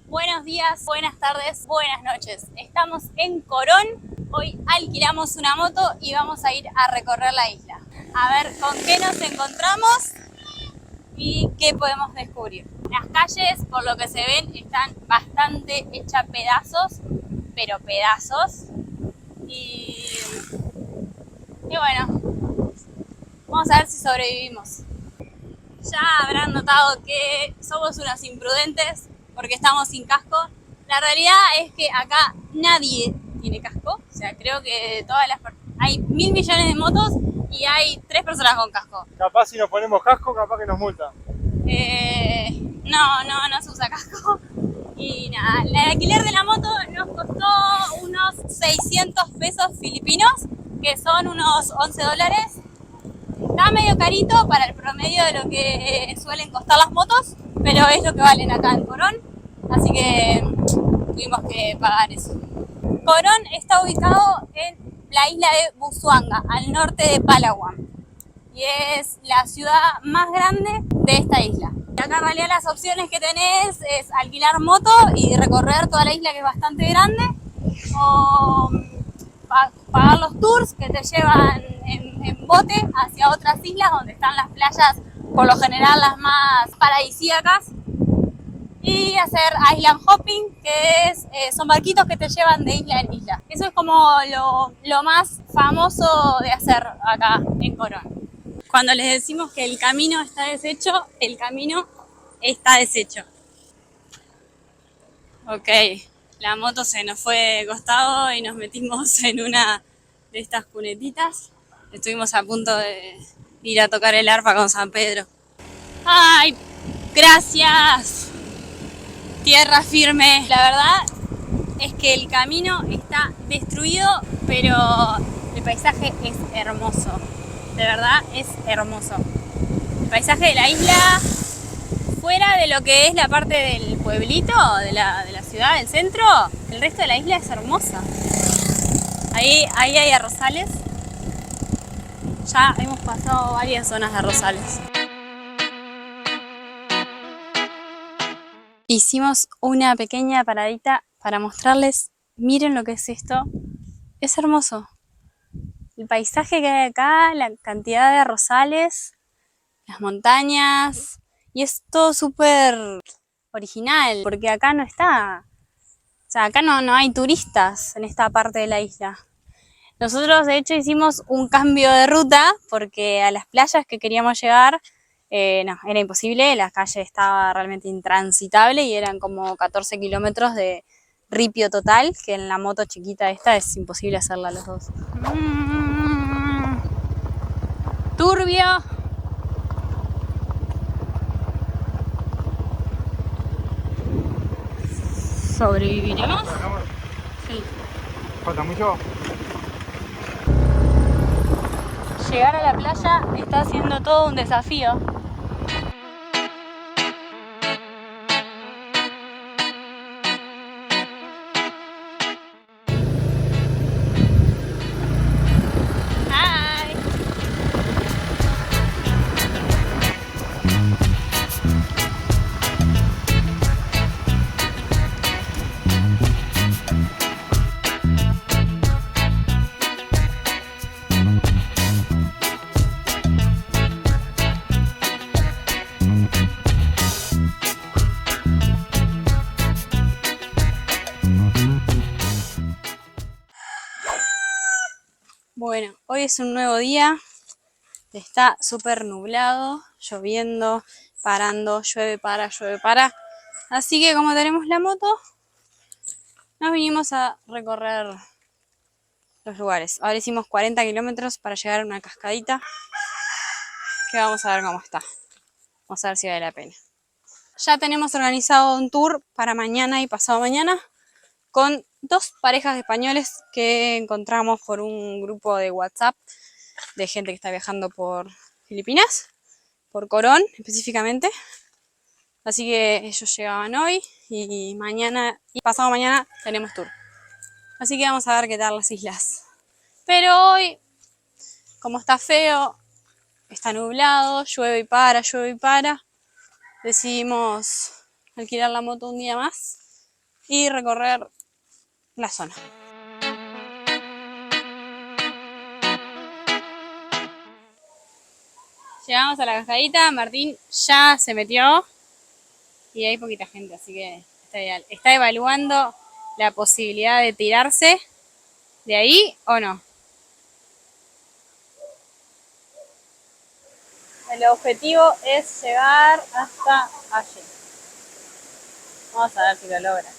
Buenos días, buenas tardes, buenas noches. Estamos en Corón. Hoy alquilamos una moto y vamos a ir a recorrer la isla. A ver con qué nos encontramos y qué podemos descubrir. Las calles, por lo que se ven, están bastante hechas pedazos, pero pedazos. Y bueno, vamos a ver si sobrevivimos. Ya habrán notado que somos unos imprudentes porque estamos sin casco. La realidad es que acá nadie tiene casco. O sea, creo que hay 1.000 millones de motos y hay 3 personas con casco. Capaz si nos ponemos casco, capaz que nos multa. No se usa casco. Y nada, el alquiler de la moto nos costó unos 600 pesos filipinos, que son unos 11 dólares. Está medio carito para el promedio de lo que suelen costar las motos, pero es lo que valen acá en Corón, así que tuvimos que pagar eso. Corón está ubicado en la isla de Busuanga, al norte de Palawan, y es la ciudad más grande de esta isla. Y acá en realidad las opciones que tenés es alquilar moto y recorrer toda la isla, que es bastante grande, o pagar los tours que te llevan en bote hacia otras islas donde están las playas, por lo general las más paradisíacas, y hacer island hopping, que son barquitos que te llevan de isla en isla. Eso es como lo más famoso de hacer acá en Corón. Cuando les decimos que el camino está deshecho, el camino está deshecho. Ok, la moto se nos fue de costado y nos metimos en una de estas cunetitas. Estuvimos a punto de ir a tocar el arpa con San Pedro. ¡Ay! ¡Gracias! Tierra firme. La verdad es que el camino está destruido, pero el paisaje es hermoso. De verdad es hermoso. El paisaje de la isla, fuera de lo que es la parte del pueblito, de la ciudad, del centro, el resto de la isla es hermosa. Ahí hay arrozales. Ya hemos pasado varias zonas de arrozales. Hicimos una pequeña paradita para mostrarles, miren lo que es esto. Es hermoso. El paisaje que hay acá, la cantidad de arrozales, las montañas, y es todo súper original, porque acá no está. O sea, acá no hay turistas en esta parte de la isla. Nosotros de hecho hicimos un cambio de ruta porque a las playas que queríamos llegar, no, era imposible, la calle estaba realmente intransitable y eran como 14 kilómetros de ripio total, que en la moto chiquita esta es imposible hacerla los dos. Turbio. ¿Sobreviviremos? Sí. ¿Falta mucho? Llegar a la playa está siendo todo un desafío. ¡Ay! Bueno, hoy es un nuevo día, está súper nublado, lloviendo, parando, llueve, para. Así que como tenemos la moto, nos vinimos a recorrer los lugares. Ahora hicimos 40 kilómetros para llegar a una cascadita, que vamos a ver cómo está. Vamos a ver si vale la pena. Ya tenemos organizado un tour para mañana y pasado mañana, con 2 parejas de españoles que encontramos por un grupo de WhatsApp de gente que está viajando por Filipinas, por Corón específicamente. Así que ellos llegaban hoy y mañana y pasado mañana tenemos tour. Así que vamos a ver qué tal las islas. Pero hoy, como está feo, está nublado, llueve y para, decidimos alquilar la moto un día más y recorrer la zona. Llegamos a la cascadita, Martín ya se metió y hay poquita gente, así que está ideal. Está evaluando la posibilidad de tirarse de ahí o no. El objetivo es llegar hasta allí. Vamos a ver si lo logra.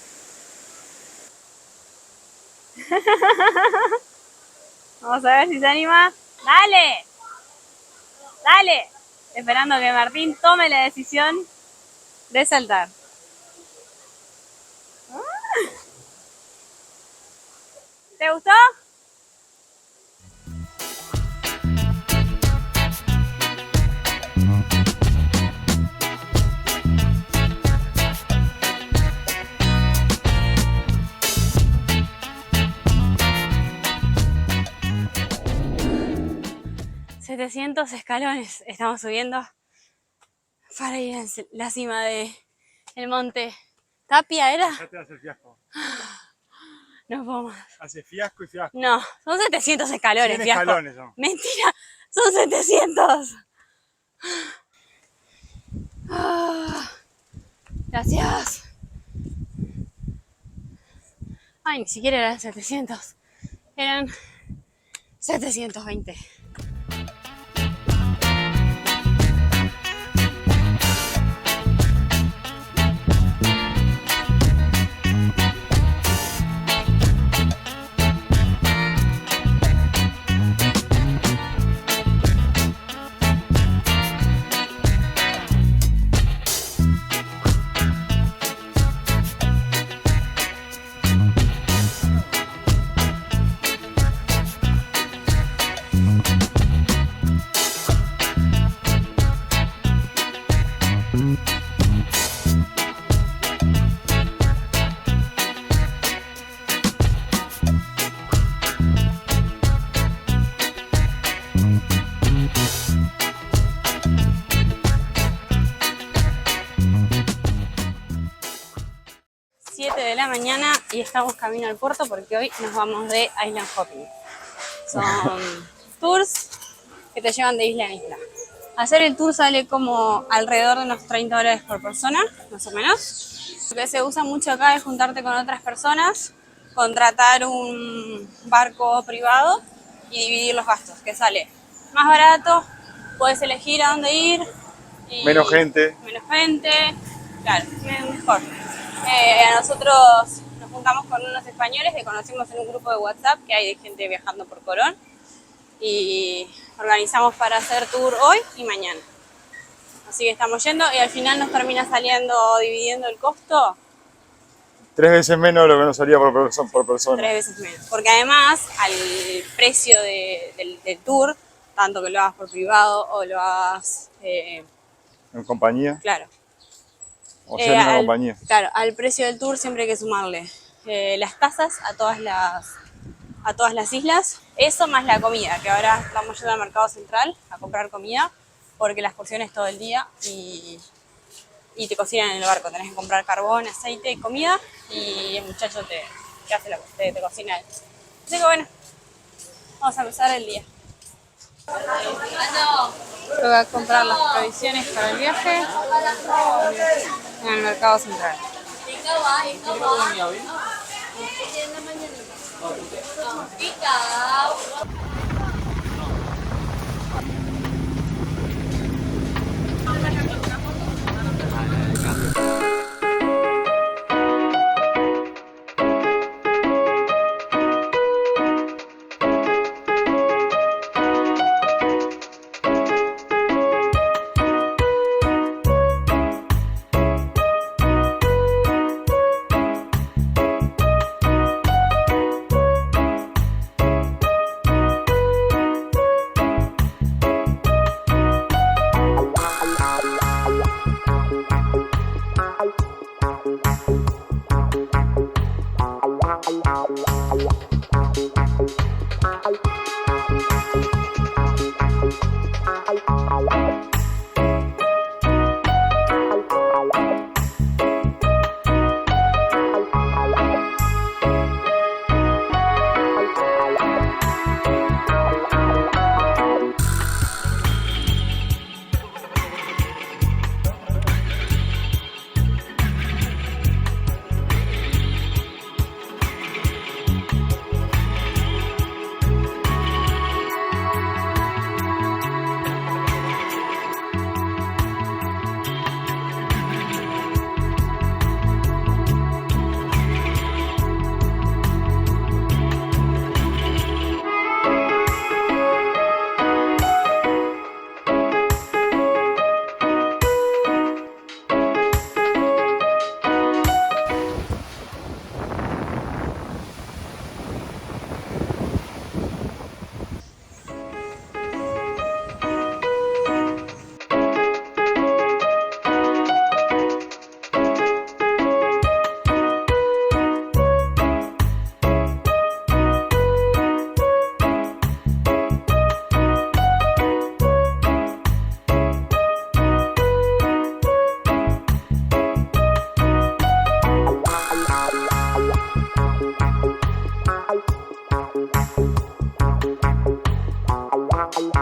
Vamos a ver si se anima. ¡Dale! ¡Dale! Esperando que Martín tome la decisión de saltar. ¿Te gustó? ...700 escalones estamos subiendo para ir a la cima del monte Tapia, ¿era? Ya te hace el fiasco. No puedo más. Hace fiasco y fiasco. No, son 700 escalones, 100 fiasco. escalones son. Mentira, son 700. Gracias. Ay, ni siquiera eran 700. Eran 720. De la mañana y estamos camino al puerto porque hoy nos vamos de Island Hopping. Son tours que te llevan de isla en isla. Hacer el tour sale como alrededor de unos $30 por persona, más o menos. Lo que se usa mucho acá es juntarte con otras personas, contratar un barco privado y dividir los gastos, que sale más barato, puedes elegir a dónde ir. Y menos gente, claro, mejor. Nosotros nos juntamos con unos españoles que conocimos en un grupo de WhatsApp que hay de gente viajando por Corón y organizamos para hacer tour hoy y mañana. Así que estamos yendo y al final nos termina saliendo, dividiendo el costo, 3 veces menos de lo que nos salía por persona. 3 veces menos. Porque además al precio del tour, tanto que lo hagas por privado o lo hagas en compañía. Claro. O sea, en una compañía. Claro, al precio del tour siempre hay que sumarle las tasas a todas las islas. Eso más la comida, que ahora estamos yendo al mercado central a comprar comida, porque la excursión es todo el día y te cocinan en el barco. Tenés que comprar carbón, aceite y comida y el muchacho te cocina. Así que bueno, vamos a empezar el día. Voy a comprar las provisiones para el viaje en el mercado central. Bueno,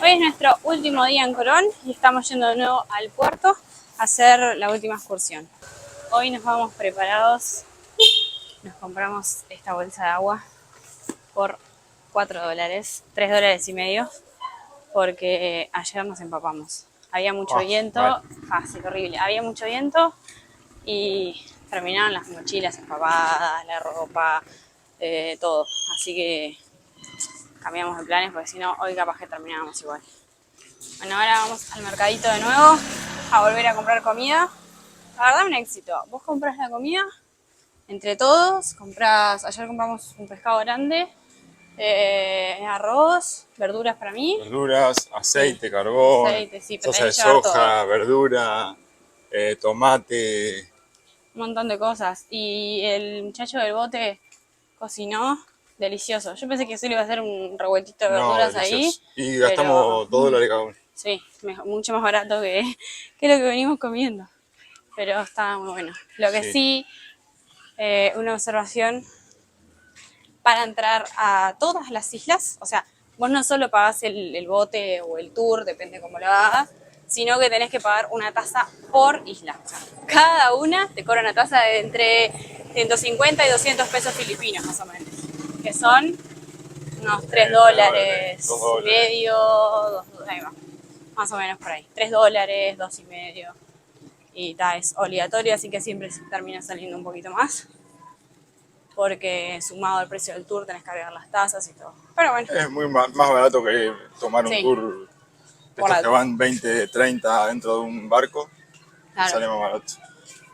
hoy es nuestro último día en Colón y estamos yendo de nuevo al puerto a hacer la última excursión. Hoy nos vamos preparados, nos compramos esta bolsa de agua por $4, $3.50, porque ayer nos empapamos. Había mucho viento, fácil, horrible, había mucho viento y terminaron las mochilas empapadas, la ropa, todo. Así que cambiamos de planes porque si no, hoy capaz que terminábamos igual. Bueno, ahora vamos al mercadito de nuevo a volver a comprar comida. La verdad, un éxito. Vos comprás la comida entre todos, ayer compramos un pescado grande, arroz, verduras para mí. Verduras, aceite, carbón, Aceite, sí, pero salsa de tenés que llevar soja, todo. verdura, tomate. Un montón de cosas. Y el muchacho del bote cocinó delicioso. Yo pensé que solo iba a hacer un revueltito de No, verduras ahí. delicioso. Y gastamos $2 cada uno. Sí, mucho más barato que lo que venimos comiendo. Pero estaba muy bueno. Lo que sí, una observación, para entrar a todas las islas, o sea, vos no solo pagás el bote o el tour, depende cómo lo hagas, sino que tenés que pagar una tasa por isla. O sea, cada una te cobra una tasa de entre 150 y 200 pesos filipinos, más o menos. Que son unos $3 y medio, ahí va, más o menos por ahí. $3, $2.50. Y es obligatorio, así que siempre termina saliendo un poquito más. Porque sumado al precio del tour tenés que agregar las tasas y todo. Pero bueno. Es muy más barato que tomar un Sí. tour de estos que van 20, 30 dentro de un barco. Claro. Sale más barato.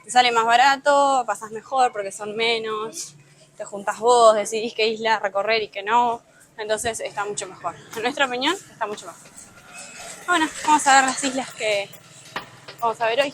Te sale más barato, pasás mejor porque son menos, te juntás vos, decidís qué isla recorrer y qué no. Entonces está mucho mejor. En nuestra opinión está mucho mejor. Bueno, vamos a ver las islas que vamos a ver hoy.